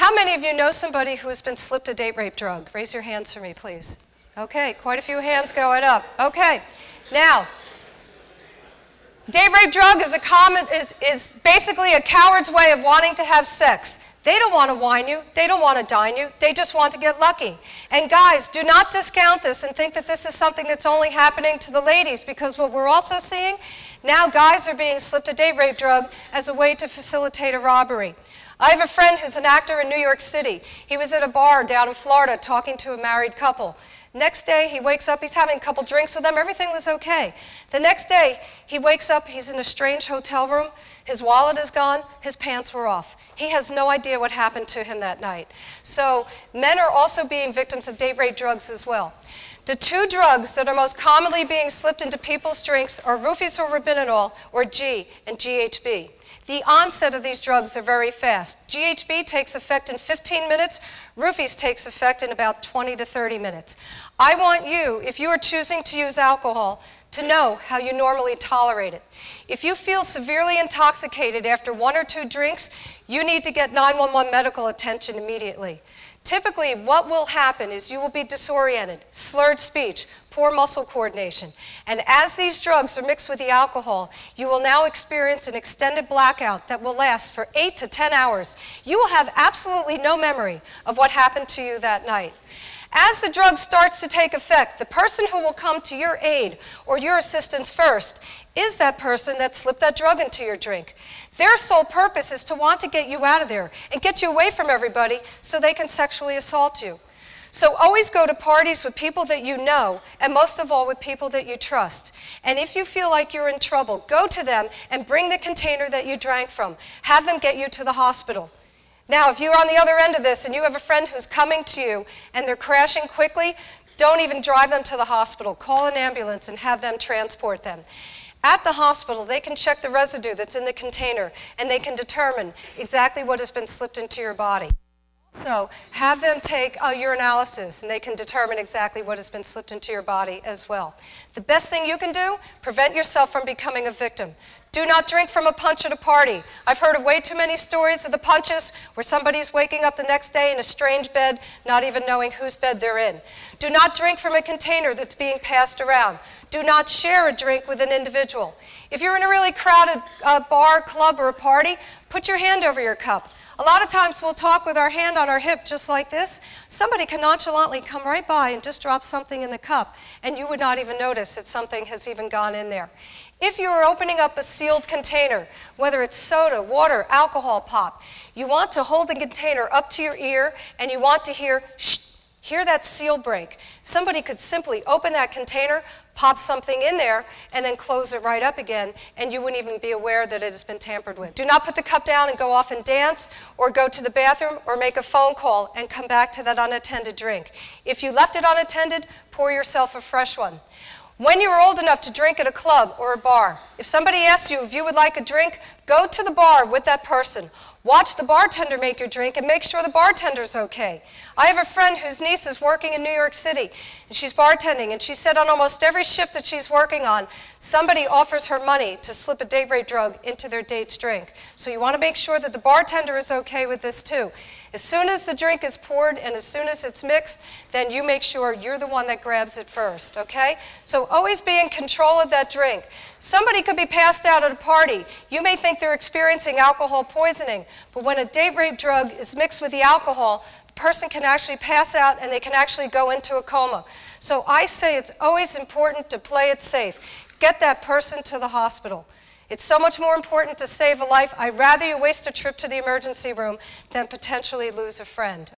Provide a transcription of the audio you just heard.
How many of you know somebody who has been slipped a date rape drug? Raise your hands for me, please. Okay, quite a few hands going up. Okay, now, date rape drug is basically a coward's way of wanting to have sex. They don't want to wine you. They don't want to dine you. They just want to get lucky. And guys, do not discount this and think that this is something that's only happening to the ladies, because what we're also seeing, now guys are being slipped a date rape drug as a way to facilitate a robbery. I have a friend who's an actor in New York City. He was at a bar down in Florida talking to a married couple. Next day, he wakes up, he's having a couple drinks with them, everything was okay. The next day, he wakes up, he's in a strange hotel room, his wallet is gone, his pants were off. He has no idea what happened to him that night. So men are also being victims of date rape drugs as well. The two drugs that are most commonly being slipped into people's drinks are roofies or ribinol, or G, and GHB. The onset of these drugs are very fast. GHB takes effect in 15 minutes. Roofies takes effect in about 20 to 30 minutes. I want you, if you are choosing to use alcohol, to know how you normally tolerate it. If you feel severely intoxicated after 1 or 2 drinks, you need to get 911 medical attention immediately. Typically, what will happen is you will be disoriented, slurred speech, poor muscle coordination. And as these drugs are mixed with the alcohol, you will now experience an extended blackout that will last for 8 to 10 hours. You will have absolutely no memory of what happened to you that night. As the drug starts to take effect, the person who will come to your aid or your assistance first is that person that slipped that drug into your drink. Their sole purpose is to want to get you out of there and get you away from everybody so they can sexually assault you. So always go to parties with people that you know, and most of all with people that you trust. And if you feel like you're in trouble, go to them and bring the container that you drank from. Have them get you to the hospital. Now, if you're on the other end of this and you have a friend who's coming to you and they're crashing quickly, don't even drive them to the hospital. Call an ambulance and have them transport them. At the hospital, they can check the residue that's in the container and they can determine exactly what has been slipped into your body. So have them take a urinalysis and they can determine exactly what has been slipped into your body as well. The best thing you can do, prevent yourself from becoming a victim. Do not drink from a punch at a party. I've heard of way too many stories of the punches where somebody's waking up the next day in a strange bed, not even knowing whose bed they're in. Do not drink from a container that's being passed around. Do not share a drink with an individual. If you're in a really crowded bar, club, or a party, put your hand over your cup. A lot of times we'll talk with our hand on our hip just like this. Somebody can nonchalantly come right by and just drop something in the cup, and you would not even notice that something has even gone in there. If you are opening up a sealed container, whether it's soda, water, alcohol, pop, you want to hold the container up to your ear and you want to hear, shh, hear that seal break. Somebody could simply open that container, pop something in there, and then close it right up again, and you wouldn't even be aware that it has been tampered with. Do not put the cup down and go off and dance, or go to the bathroom, or make a phone call and come back to that unattended drink. If you left it unattended, pour yourself a fresh one. When you are old enough to drink at a club or a bar, if somebody asks you if you would like a drink, go to the bar with that person. Watch the bartender make your drink and make sure the bartender's okay. I have a friend whose niece is working in New York City, and she's bartending, and she said on almost every shift that she's working on, somebody offers her money to slip a date rape drug into their date's drink. So you want to make sure that the bartender is okay with this too. As soon as the drink is poured and as soon as it's mixed, then you make sure you're the one that grabs it first, okay? So always be in control of that drink. Somebody could be passed out at a party. You may think they're experiencing alcohol poisoning, but when a date rape drug is mixed with the alcohol, the person can actually pass out and they can actually go into a coma. So I say it's always important to play it safe. Get that person to the hospital. It's so much more important to save a life. I'd rather you waste a trip to the emergency room than potentially lose a friend.